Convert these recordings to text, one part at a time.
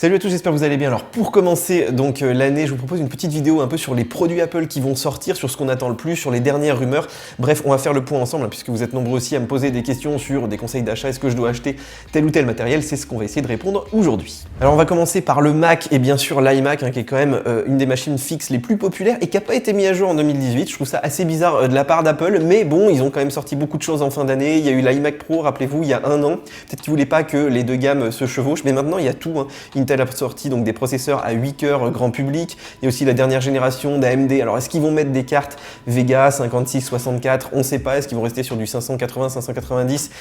Salut à tous, j'espère que vous allez bien. Alors pour commencer donc l'année, je vous propose une petite vidéo un peu sur les produits Apple qui vont sortir, sur ce qu'on attend le plus, sur les dernières rumeurs. Bref, on va faire le point ensemble puisque vous êtes nombreux aussi à me poser des questions sur des conseils d'achat, est-ce que je dois acheter tel ou tel matériel, c'est ce qu'on va essayer de répondre aujourd'hui. Alors on va commencer par le Mac et bien sûr l'iMac qui est quand même une des machines fixes les plus populaires et qui n'a pas été mis à jour en 2018. Je trouve ça assez bizarre de la part d'Apple, mais bon, ils ont quand même sorti beaucoup de choses en fin d'année. Il y a eu l'iMac Pro, rappelez-vous, il y a un an. Peut-être qu'ils voulaient pas que les deux gammes se chevauchent, mais maintenant il y a tout. Intel a sorti donc des processeurs à 8 cœurs grand public. Il y a aussi la dernière génération d'AMD. Alors est-ce qu'ils vont mettre des cartes Vega 56, 64? On ne sait pas. Est-ce qu'ils vont rester sur du 580, 590?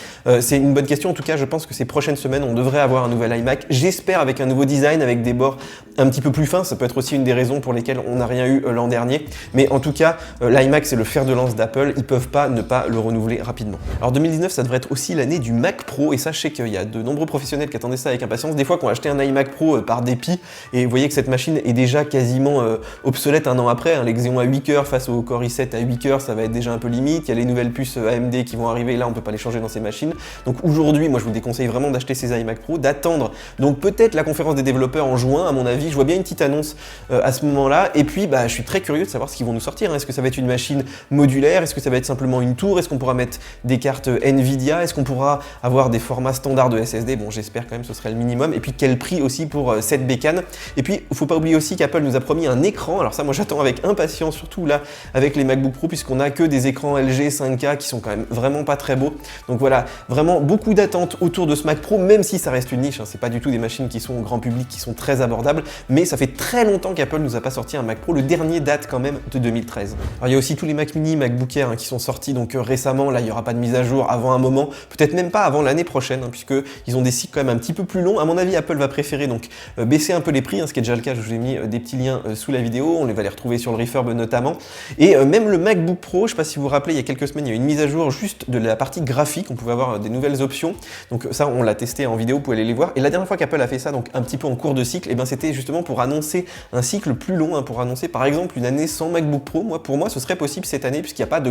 C'est une bonne question. En tout cas, je pense que ces prochaines semaines, on devrait avoir un nouvel iMac. J'espère avec un nouveau design, avec des bords un petit peu plus fins. Ça peut être aussi une des raisons pour lesquelles on n'a rien eu l'an dernier. Mais en tout cas, l'iMac, c'est le fer de lance d'Apple. Ils peuvent pas ne pas le renouveler rapidement. Alors 2019, ça devrait être aussi l'année du Mac Pro. Et sachez qu'il y a de nombreux professionnels qui attendaient ça avec impatience. Des fois, qui ont acheté un iMac Pro par dépit. Et vous voyez que cette machine est déjà quasiment obsolète un an après. Les Xeon à 8 cœurs face au Core i7 à 8 cœurs, ça va être déjà un peu limite. Il y a les nouvelles puces AMD qui vont arriver. Là, on peut pas les changer dans ces machines. Donc aujourd'hui, moi, je vous déconseille vraiment d'acheter ces iMac Pro, d'attendre donc peut-être la conférence des développeurs en juin, à mon avis. Je vois bien une petite annonce à ce moment-là. Et puis, je suis très curieux de savoir ce qu'ils vont nous sortir. Est-ce que ça va être une machine modulaire? Est-ce que ça va être simplement une tour? Est-ce qu'on pourra mettre des cartes Nvidia? Est-ce qu'on pourra avoir des formats standards de SSD? Bon, j'espère quand même que ce serait le minimum. Et puis, quel prix aussi pour cette bécane? Et puis, il ne faut pas oublier aussi qu'Apple nous a promis un écran. Alors ça, moi, j'attends avec impatience, surtout là, avec les MacBook Pro, puisqu'on n'a que des écrans LG 5K qui sont quand même vraiment pas très beaux. Donc voilà, vraiment beaucoup d'attentes autour de ce Mac Pro, même si ça reste une niche. C'est pas du tout des machines qui sont au grand public, qui sont très abordables. Mais ça fait très longtemps qu'Apple nous a pas sorti un Mac Pro. Le dernier date quand même de 2013. Alors il y a aussi tous les Mac Mini, MacBook Air qui sont sortis donc récemment. Là, il n'y aura pas de mise à jour avant un moment. Peut-être même pas avant l'année prochaine, puisqu'ils ont des cycles quand même un petit peu plus longs. À mon avis, Apple va préférer donc baisser un peu les prix, ce qui est déjà le cas. Je vous ai mis des petits liens sous la vidéo, on va les retrouver sur le Refurb notamment. Et même le MacBook Pro, je ne sais pas si vous vous rappelez, il y a quelques semaines, il y a eu une mise à jour juste de la partie graphique, on pouvait avoir des nouvelles options. Donc ça, on l'a testé en vidéo, vous pouvez aller les voir. Et la dernière fois qu'Apple a fait ça, donc un petit peu en cours de cycle, c'était justement pour annoncer un cycle plus long, pour annoncer par exemple une année sans MacBook Pro. Pour moi, ce serait possible cette année, puisqu'il n'y a pas de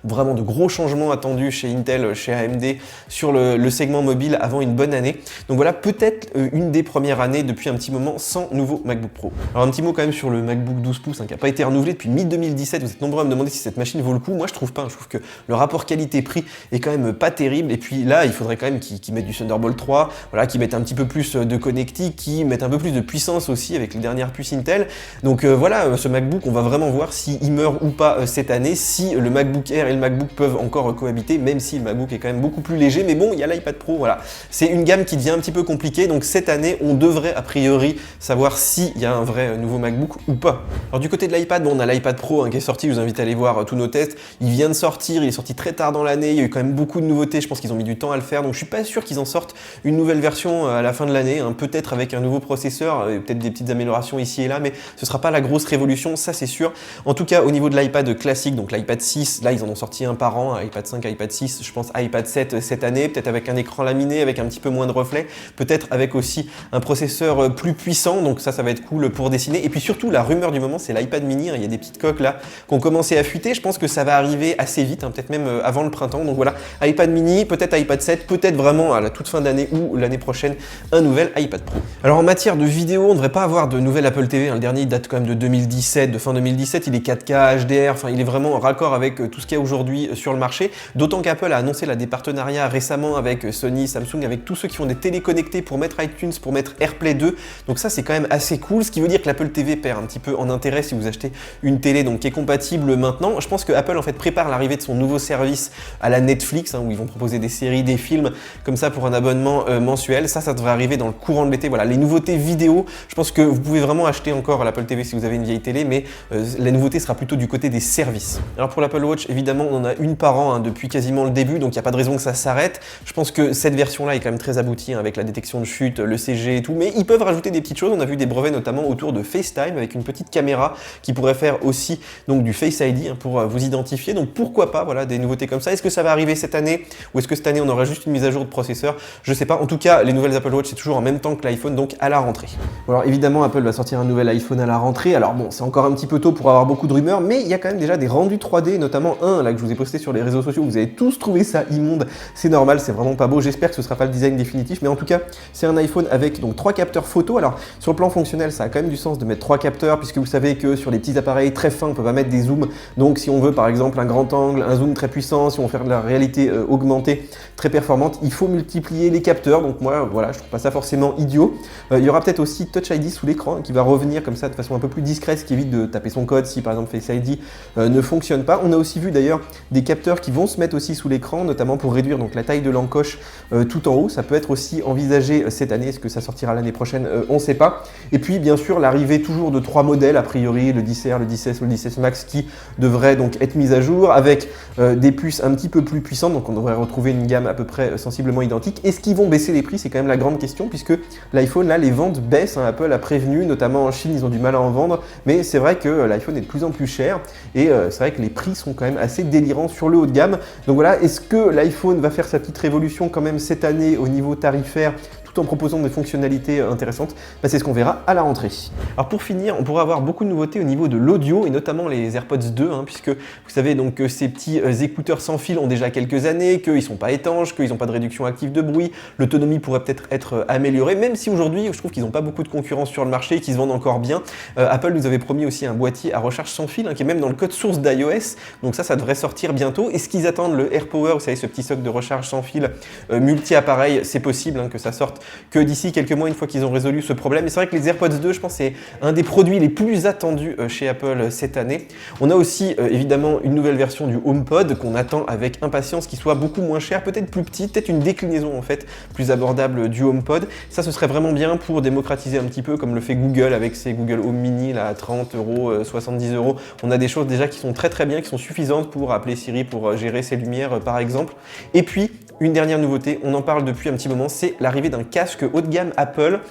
vraiment de gros changements attendus chez Intel, chez AMD, sur le segment mobile avant une bonne année. Donc voilà, peut-être une des premières années depuis un petit moment sans nouveau MacBook Pro. Alors un petit mot quand même sur le MacBook 12 pouces qui n'a pas été renouvelé depuis mi-2017. Vous êtes nombreux à me demander si cette machine vaut le coup. Moi je trouve pas, je trouve que le rapport qualité-prix est quand même pas terrible. Et puis là il faudrait quand même qu'ils mettent du Thunderbolt 3, voilà, qu'ils mettent un petit peu plus de connectique, qu'ils mettent un peu plus de puissance aussi avec les dernières puces Intel. Donc voilà, ce MacBook, on va vraiment voir s'il meurt ou pas cette année, si le MacBook Air et le MacBook peuvent encore cohabiter, même si le MacBook est quand même beaucoup plus léger. Mais bon, il y a l'iPad Pro, voilà. C'est une gamme qui devient un petit peu compliquée. Donc cette année, on devrait a priori savoir s'il y a un vrai nouveau MacBook ou pas. Alors du côté de l'iPad, on a l'iPad Pro qui est sorti, je vous invite à aller voir tous nos tests. Il vient de sortir, il est sorti très tard dans l'année, il y a eu quand même beaucoup de nouveautés, je pense qu'ils ont mis du temps à le faire, donc je suis pas sûr qu'ils en sortent une nouvelle version à la fin de l'année, peut-être avec un nouveau processeur, peut-être des petites améliorations ici et là, mais ce sera pas la grosse révolution, ça c'est sûr. En tout cas, au niveau de l'iPad classique, donc l'iPad 6, là ils en ont sorti un par an, iPad 5, iPad 6, je pense iPad 7 cette année, peut-être avec un écran laminé, avec un petit peu moins de reflets, peut-être avec aussi un processeur plus puissant, donc ça va être cool pour dessiner. Et puis surtout, la rumeur du moment, c'est l'iPad mini. Il y a des petites coques là qui ont commencé à fuiter. Je pense que ça va arriver assez vite, peut-être même avant le printemps. Donc voilà, iPad mini, peut-être iPad 7, peut-être vraiment à la toute fin d'année ou l'année prochaine, un nouvel iPad Pro. Alors en matière de vidéo, on ne devrait pas avoir de nouvelle Apple TV. Le dernier, il date quand même de 2017, de fin 2017. Il est 4K, HDR, il est vraiment en raccord avec tout ce qu'il y a aujourd'hui sur le marché. D'autant qu'Apple a annoncé des partenariats récemment avec Sony, Samsung, avec tous ceux qui font des télés connectées pour mettre iTunes, pour mettre AirPlay 2. Donc ça, c'est quand même assez cool, ce qui veut dire que l'Apple TV perd un petit peu en intérêt si vous achetez une télé qui est compatible maintenant. Je pense que Apple en fait prépare l'arrivée de son nouveau service à la Netflix, où ils vont proposer des séries, des films comme ça pour un abonnement mensuel. Ça devrait arriver dans le courant de l'été. Voilà, les nouveautés vidéo, je pense que vous pouvez vraiment acheter encore l'Apple TV si vous avez une vieille télé, mais la nouveauté sera plutôt du côté des services. Alors pour l'Apple Watch, évidemment, on en a une par an depuis quasiment le début, donc il n'y a pas de raison que ça s'arrête. Je pense que cette version-là est quand même très aboutie avec la détection de chute, le CG et tout, mais ils peuvent rajouter des petites choses. On a vu des brevets notamment autour de FaceTime avec une petite caméra qui pourrait faire aussi donc du Face ID pour vous identifier. Donc pourquoi pas, voilà, des nouveautés comme ça. Est-ce que ça va arriver cette année ou est-ce que cette année on aura juste une mise à jour de processeur? Je sais pas. En tout cas, les nouvelles Apple Watch c'est toujours en même temps que l'iPhone, donc à la rentrée. Bon, alors évidemment, Apple va sortir un nouvel iPhone à la rentrée. Alors bon, c'est encore un petit peu tôt pour avoir beaucoup de rumeurs, mais il y a quand même déjà des rendus 3D, notamment un là que je vous ai posté sur les réseaux sociaux. Vous avez tous trouvé ça immonde. C'est normal, c'est vraiment pas beau. J'espère que ce sera pas le design définitif, mais en tout cas, c'est un iPhone avec donc 3 capteurs photo. Alors sur le plan fonctionnel, ça a quand même du sens de mettre 3 capteurs puisque vous savez que sur les petits appareils très fins, on peut pas mettre des zooms. Donc si on veut par exemple un grand angle, un zoom très puissant, si on veut faire de la réalité augmentée très performante, il faut multiplier les capteurs. Donc moi, voilà, je trouve pas ça forcément idiot. Il y aura peut-être aussi Touch ID sous l'écran qui va revenir comme ça de façon un peu plus discrète, ce qui évite de taper son code si par exemple Face ID ne fonctionne pas. On a aussi vu d'ailleurs des capteurs qui vont se mettre aussi sous l'écran, notamment pour réduire donc la taille de l'encoche tout en haut. Ça peut être aussi envisagé cette année. Est-ce que ça sortira l'année prochaine? On ne sait pas. Et puis bien sûr l'arrivée toujours de 3 modèles, a priori le 10R, le 10S ou le 10S Max, qui devraient donc être mis à jour avec des puces un petit peu plus puissantes. Donc on devrait retrouver une gamme à peu près sensiblement identique. Est-ce qu'ils vont baisser les prix? C'est quand même la grande question, puisque l'iPhone, là, les ventes baissent. Apple a prévenu, notamment en Chine, ils ont du mal à en vendre. Mais c'est vrai que l'iPhone est de plus en plus cher. Et c'est vrai que les prix sont quand même assez délirants sur le haut de gamme. Donc voilà, est-ce que l'iPhone va faire sa petite révolution quand même cette année au niveau tarifaire, en proposant des fonctionnalités intéressantes? C'est ce qu'on verra à la rentrée. Alors pour finir, on pourra avoir beaucoup de nouveautés au niveau de l'audio et notamment les AirPods 2, puisque vous savez donc que ces petits écouteurs sans fil ont déjà quelques années, qu'ils ne sont pas étanches, qu'ils n'ont pas de réduction active de bruit, l'autonomie pourrait peut-être être améliorée, même si aujourd'hui je trouve qu'ils n'ont pas beaucoup de concurrence sur le marché et qu'ils se vendent encore bien. Apple nous avait promis aussi un boîtier à recharge sans fil qui est même dans le code source d'iOS, donc ça devrait sortir bientôt. Est-ce qu'ils attendent le AirPower, vous savez ce petit socle de recharge sans fil multi-appareil? C'est possible que ça sorte que d'ici quelques mois, une fois qu'ils ont résolu ce problème. Et c'est vrai que les AirPods 2, je pense, c'est un des produits les plus attendus chez Apple cette année. On a aussi évidemment une nouvelle version du HomePod qu'on attend avec impatience, qui soit beaucoup moins cher, peut-être plus petite, peut-être une déclinaison en fait plus abordable du HomePod. Ça, ce serait vraiment bien pour démocratiser un petit peu, comme le fait Google avec ses Google Home Mini là, à 30 €, 70 €. On a des choses déjà qui sont très bien, qui sont suffisantes pour appeler Siri, pour gérer ses lumières par exemple. Et puis, une dernière nouveauté, on en parle depuis un petit moment, c'est l'arrivée d'un casque haut de gamme Apple,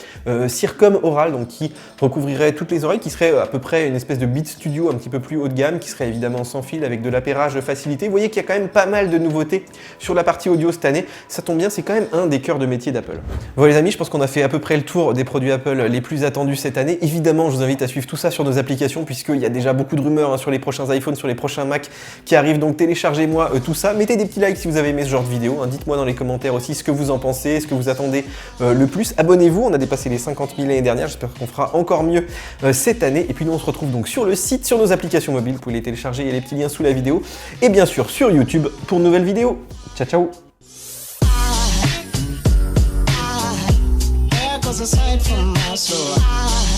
Circom Oral, donc qui recouvrirait toutes les oreilles, qui serait à peu près une espèce de Beat Studio un petit peu plus haut de gamme, qui serait évidemment sans fil avec de l'appairage facilité. Vous voyez qu'il y a quand même pas mal de nouveautés sur la partie audio cette année. Ça tombe bien, c'est quand même un des cœurs de métier d'Apple. Voilà les amis, je pense qu'on a fait à peu près le tour des produits Apple les plus attendus cette année. Évidemment, je vous invite à suivre tout ça sur nos applications, puisqu'il y a déjà beaucoup de rumeurs sur les prochains iPhones, sur les prochains Mac qui arrivent. Donc téléchargez-moi tout ça. Mettez des petits likes si vous avez aimé ce genre de vidéo. Dites-moi dans les commentaires aussi ce que vous en pensez, ce que vous attendez le plus. Abonnez-vous, on a dépassé les 50 000 l'année dernière, j'espère qu'on fera encore mieux cette année. Et puis nous on se retrouve donc sur le site, sur nos applications mobiles, vous pouvez les télécharger, il y a les petits liens sous la vidéo. Et bien sûr sur YouTube pour de nouvelles vidéos. Ciao ciao. There goes a sight from my soul.